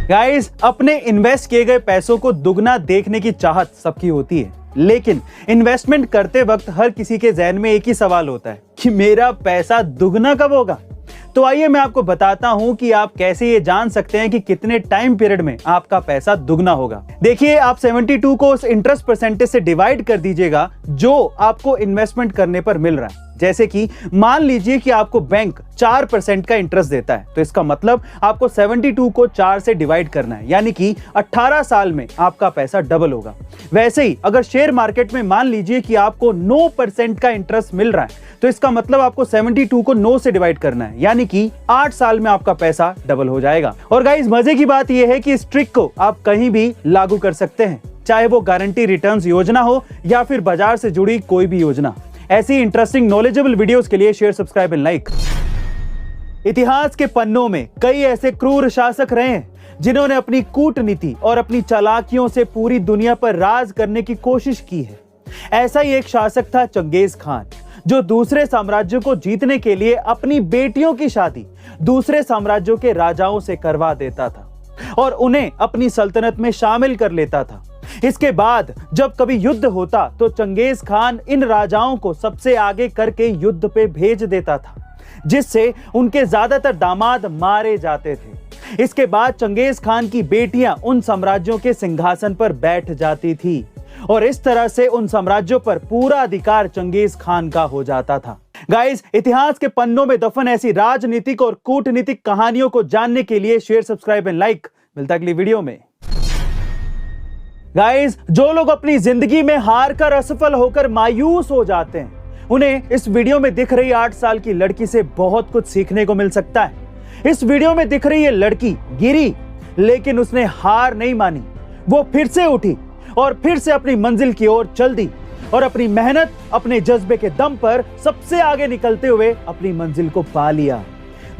Guys, अपने invest किए गए पैसों को दुगना देखने की चाहत सबकी होती है, लेकिन इन्वेस्टमेंट करते वक्त हर किसी के जहन में एक ही सवाल होता है कि मेरा पैसा दुगना कब होगा। तो आइए मैं आपको बताता हूं कि आप कैसे ये जान सकते हैं कि कितने टाइम पीरियड में आपका पैसा दुगना होगा। देखिए, आप 72 को उस इंटरेस्ट परसेंटेज से डिवाइड कर दीजिएगा जो आपको इन्वेस्टमेंट करने पर मिल रहा है। जैसे कि मान लीजिए कि आपको बैंक 4% का इंटरेस्ट देता है, तो इसका मतलब आपको 72 को 4 से डिवाइड करना है, यानी कि 18 साल में आपका पैसा डबल होगा। वैसे ही अगर शेयर मार्केट में मान लीजिए कि आपको 9% का इंटरेस्ट मिल रहा है, तो इसका मतलब आपको 72 को 9 से डिवाइड करना है, यानी कि 8 साल में आपका पैसा डबल हो जाएगा। और गाइस, मजे की बात यह है कि इस ट्रिक को आप कहीं भी लागू कर सकते हैं, चाहे वो गारंटी रिटर्न्स योजना हो या फिर बाजार से जुड़ी कोई भी योजना। ऐसी इंटरेस्टिंग नॉलेजेबल वीडियोस के लिए शेयर, सब्सक्राइब एंड लाइक। इतिहास के पन्नों में कई ऐसे क्रूर शासक रहे हैं जिन्होंने अपनी कूटनीति और अपनी चालाकियों से पूरी दुनिया पर राज करने की कोशिश की है। ऐसा ही एक शासक था चंगेज खान, जो दूसरे साम्राज्यों को जीतने के लिए अपनी बेटियों की शादी दूसरे साम्राज्यों के राजाओं से करवा देता था और उन्हें अपनी सल्तनत में शामिल कर लेता था। इसके बाद जब कभी युद्ध होता तो चंगेज खान इन राजाओं को सबसे आगे करके युद्ध पे भेज देता था, जिससे उनके ज्यादातर दामाद मारे जाते थे। इसके बाद चंगेज खान की बेटियां उन साम्राज्यों के सिंहासन पर बैठ जाती थी और इस तरह से उन साम्राज्यों पर पूरा अधिकार चंगेज खान का हो जाता था। गाइस, इतिहास के पन्नों में दफन ऐसी राजनीतिक और कूटनीतिक कहानियों को जानने के लिए शेयर, सब्सक्राइब एंड लाइक। मिलता है अगली वीडियो में। गाइस, जो लोग अपनी जिंदगी में हार कर असफल होकर मायूस हो जाते हैं, उन्हें इस वीडियो में दिख रही 8 साल की लड़की से बहुत कुछ सीखने को मिल सकता है। इस वीडियो में दिख रही ये लड़की गिरी, लेकिन उसने हार नहीं मानी। वो फिर से उठी और फिर से अपनी मंजिल की ओर चल दी और अपनी मेहनत, अपने जज्बे के दम पर सबसे आगे निकलते हुए अपनी मंजिल को पा लिया।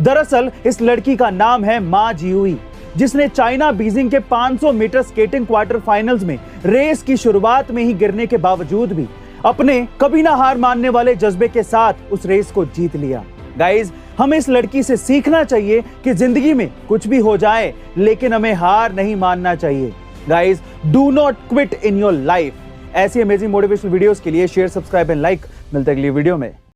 दरअसल इस लड़की का नाम है मा जियुई, जिसने चाइना बीजिंग के 500 मीटर स्केटिंग क्वार्टर फाइनल्स में रेस की शुरुआत में ही गिरने के बावजूद भी अपने कभी ना हार मानने वाले जज्बे के साथ उस रेस को जीत लिया। गाइस, हमें इस लड़की से सीखना चाहिए कि जिंदगी में कुछ भी हो जाए, लेकिन हमें हार नहीं मानना चाहिए। Guys, do not quit in your life. ऐसी अमेजिंग मोटिवेशनल वीडियोस के लिए शेयर, सब्सक्राइब एंड लाइक। मिलते हैं अगली वीडियो में।